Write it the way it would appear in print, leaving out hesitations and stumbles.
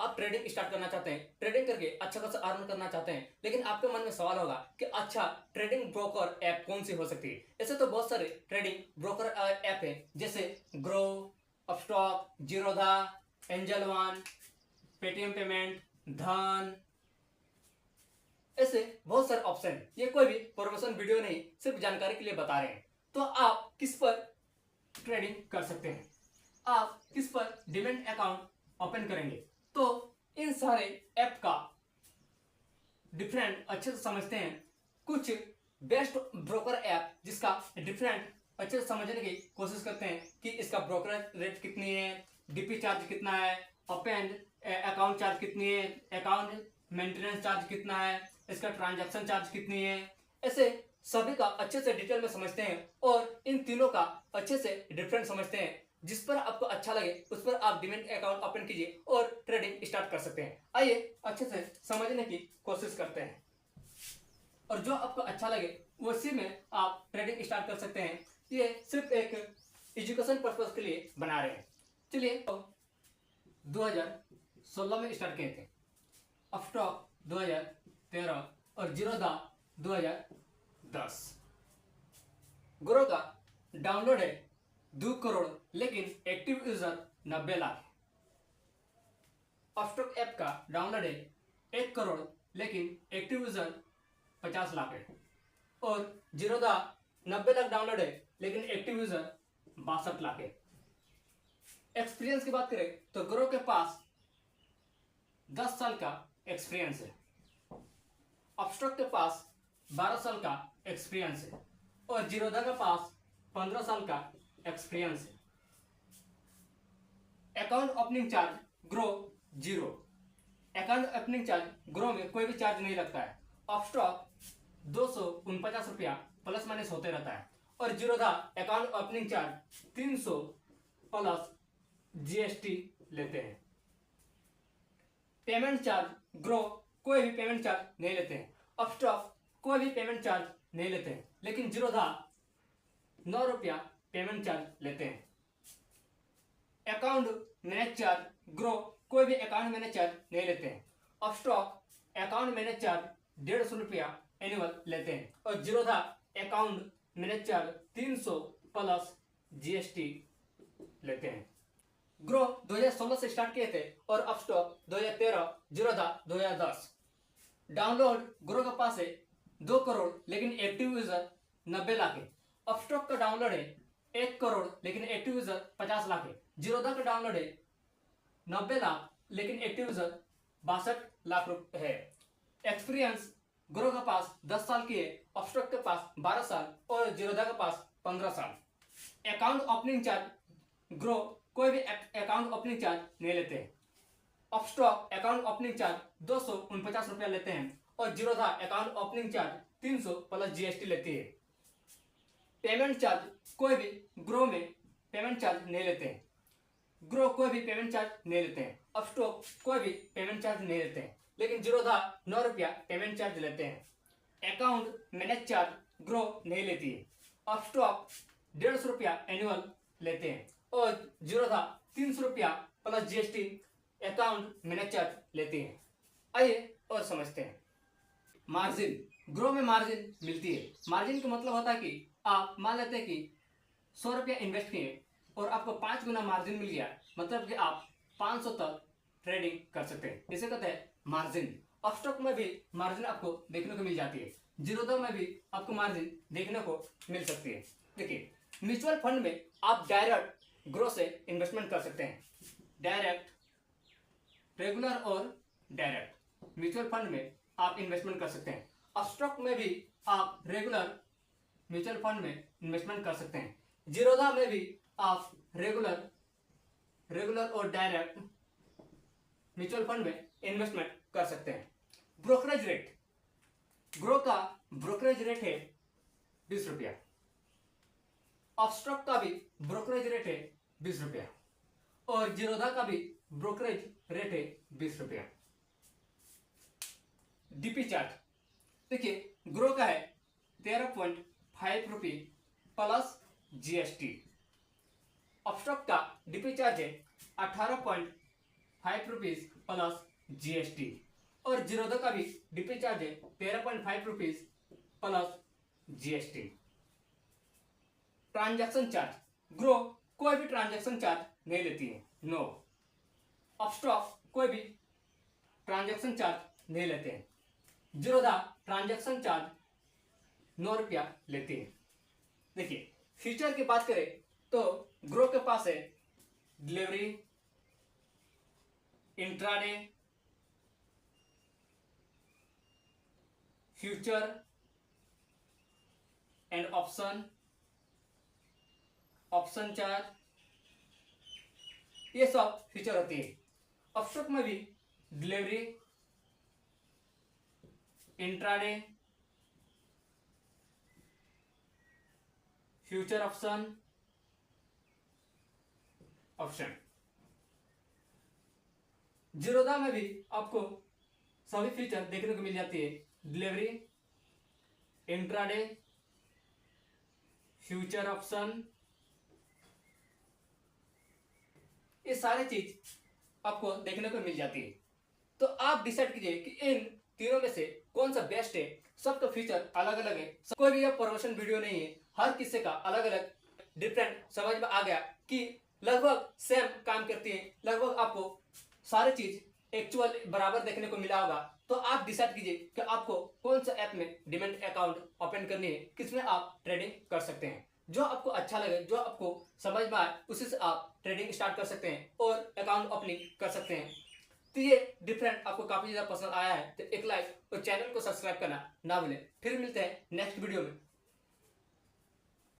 आप trading start करना चाहते हैं, ट्रेडिंग करके अच्छा खासा अर्न करना चाहते हैं, लेकिन आपके मन में सवाल होगा कि अच्छा ट्रेडिंग ब्रोकर ऐप कौन सी हो सकती है। ऐसे तो बहुत सारे ट्रेडिंग ब्रोकर ऐप हैं, जैसे grow, Upstox, Zerodha, angel one, Paytm payment, धन, ऐसे बहुत सारे ऑप्शन हैं। ये कोई भी प्रोमोशन वीडियो नहीं, सिर्फ जानकारी के लिए बता रहे हैं। तो आप किस पर ट्रेडिंग कर सकते हैं, आप किस पर डिमेट अकाउंट ओपन करेंगे, तो इन सारे ऐप का डिफरेंट अच्छे से समझते हैं। कुछ बेस्ट ब्रोकर ऐप जिसका डिफरेंट अच्छे से समझने की कोशिश करते हैं कि इसका ब्रोकर रेट कितनी है, डीपी चार्ज कितना है, ओपन अकाउंट चार्ज कितनी है, अकाउंट मेंटेनेंस चार्ज कितना है, इसका ट्रांजैक्शन चार्ज कितनी है। ऐसे सभी का अच्छे से डिटेल में समझते हैं और इन तीनों का अच्छे से डिफरेंट समझते हैं। जिस पर आपको अच्छा लगे उस पर आप डिमेट अकाउंट ओपन कीजिए और ट्रेडिंग स्टार्ट कर सकते हैं। आइए अच्छे से समझने की कोशिश करते हैं और जो आपको अच्छा लगे उसी में आप ट्रेडिंग स्टार्ट कर सकते हैं। ये सिर्फ एक एजुकेशन पर्पज के लिए बना रहे हैं। चलिए, तो 2016 में स्टार्ट किए थे, अपस्टॉक 2013 और जीरोधा 2010। ग्रो का डाउनलोड है 2 करोड़, लेकिन active user 90 lakh. Upstox app का डाउनलोड है 1 करोड़, लेकिन एक्टिव यूजर 50 लाख है। और जीरोधा 90 लाख डाउनलोड है, लेकिन एक्टिव यूजर 62 लाख है। एक्सपीरियंस की बात करें तो ग्रो के पास 10 साल का एक्सपीरियंस है, अपस्टॉक के पास 12 साल का एक्सपीरियंस है और जीरोधा के पास 15 साल का एक्सपीरियंस है। Account opening charge grow 0। Account opening charge grow में कोई भी चार्ज नहीं लगता है। अपस्टॉक 249 रुपया प्लस माइनस होते रहता है और Zerodha account opening charge 300 plus GST लेते हैं। पेमेंट चार्ज ग्रो कोई भी पेमेंट चार्ज नहीं लेते हैं, अपस्टॉक कोई भी पेमेंट चार्ज नहीं लेते हैं, लेकिन जीरोधा 9 रुपया पेमेंट चार्ज लेते हैं। अकाउंट मैनेज चार्ज ग्रो कोई भी अकाउंट मैनेज चार्ज नहीं लेते हैं, अपस्टॉक अकाउंट मैनेज चार्ज 150 रुपया एनुअल लेते हैं और Zerodha account manage charge 300 plus GST लेते हैं। ग्रो 2016 से स्टार्ट किए थे और अपस्टॉक 2013, जीरोधा 2010। डाउनलोड ग्रो के पास है 2 करोड़, लेकिन एक्टिव यूजर 90 लाख है। अपस्टॉक का डाउनलोड है 1 करोड़, लेकिन एक्टिव यूजर 50 लाख है। जीरोधा का डाउनलोड है 90 लाख, लेकिन एक्टिव यूजर 62 लाख है। एक्सपीरियंस ग्रो के पास 10 साल की है, अपस्टॉक के पास 12 साल और जीरोधा के पास 15 साल। अकाउंट ओपनिंग चार्ज ग्रो कोई भी अकाउंट ओपनिंग चार्ज नहीं लेते हैं, अपस्टॉक अकाउंट ओपनिंग चार्ज 249 रुपया लेते हैं और Zerodha account opening charge 300 plus GST लेती है। पेमेंट चार्ज कोई भी ग्रो में पेमेंट चार्ज नहीं लेते हैं, ग्रो कोई भी पेमेंट चार्ज नहीं लेते हैं, अपस्टॉक कोई भी पेमेंट चार्ज नहीं लेते हैं, लेकिन जीरोधा 9 रुपया पेमेंट चार्ज लेते हैं। अकाउंट मैनेज चार्ज ग्रो नहीं लेती है, अपस्टॉक 150 रुपया एनुअल लेते हैं और जीरोधा 300 रुपया plus GST account manage charge लेती है। आइए और समझते हैं। मार्जिन ग्रो में मार्जिन मिलती है। मार्जिन का मतलब होता है कि आप मान लेते हैं कि 100 रुपया इन्वेस्ट किए और आपको 5 गुना मार्जिन मिल गया, मतलब कि आप 500 तक ट्रेडिंग कर सकते हैं। इसे कहते हैं मार्जिन। अपस्टॉक में भी मार्जिन आपको देखने को मिल जाती है, जीरोधा में भी आपको मार्जिन देखने को मिल सकती है। देखिए, म्यूचुअल फंड में आप डायरेक्ट ग्रो से इन्वेस्टमेंट कर सकते हैं। डायरेक्ट, रेगुलर और डायरेक्ट म्यूचुअल फंड में आप इन्वेस्टमेंट कर सकते हैं। अपस्टॉक में भी आप रेगुलर म्यूचुअल फंड में इन्वेस्टमेंट कर सकते हैं। जीरोधा में भी आप रेगुलर और डायरेक्ट म्यूचुअल फंड में इन्वेस्टमेंट कर सकते हैं। ब्रोकरेज रेट ग्रो का ब्रोकरेज रेट है 20 रुपया, अपस्टॉक का भी ब्रोकरेज रेट है 20 रुपया और जीरोधा का भी ब्रोकरेज रेट है 20 रुपया। डीपी चार्ज देखिए, ग्रो का है 13.5 रुपये प्लस जीएसटी। अपस्टॉक का डीपी चार्ज है ₹5 प्लस GST। और जीरोधा का भी डीपी चार्ज है ₹13.5 plus GST। Transaction charge, grow कोई भी ट्रांजैक्शन चार्ज नहीं लेती है, नो। अपस्टॉक कोई भी ट्रांजैक्शन चार्ज नहीं लेते हैं। जीरोधा ट्रांजैक्शन चार्ज ₹9 लेती है। देखिए फीचर की बात करें तो ग्रो के पास है delivery, intraday, future and option, option charge, ये सब फीचर होती है। अपस्टॉक में भी delivery, intraday, future option, option. Zerodha में भी आपको सभी फीचर देखने को मिल जाती है, डिलीवरी, इंट्राडे, फ्यूचर ऑप्शन, ये सारी चीज आपको देखने को मिल जाती है। तो आप डिसाइड कीजिए कि इन तीनों में से कौन सा बेस्ट है। सबका फीचर अलग अलग है, कोई भी प्रमोशन वीडियो नहीं है, हर किसी का अलग अलग डिफरेंट समझ में आ गया कि लगभग सेम काम करती है, लगभग आपको सारी चीज एक्चुअल बराबर देखने को मिला होगा। तो आप डिसाइड कीजिए कि आपको कौन सा ऐप में डिमेट अकाउंट ओपन करनी है, किसमें आप ट्रेडिंग कर सकते हैं। जो आपको अच्छा लगे, जो आपको समझ में आए, उसी से आप ट्रेडिंग स्टार्ट कर सकते हैं और अकाउंट ओपनिंग कर सकते हैं। तो ये डिफरेंट आपको काफी ज्यादा पसंद आया है तो एक लाइक और चैनल को सब्सक्राइब करना ना भूलें। फिर मिलते हैं नेक्स्ट वीडियो में।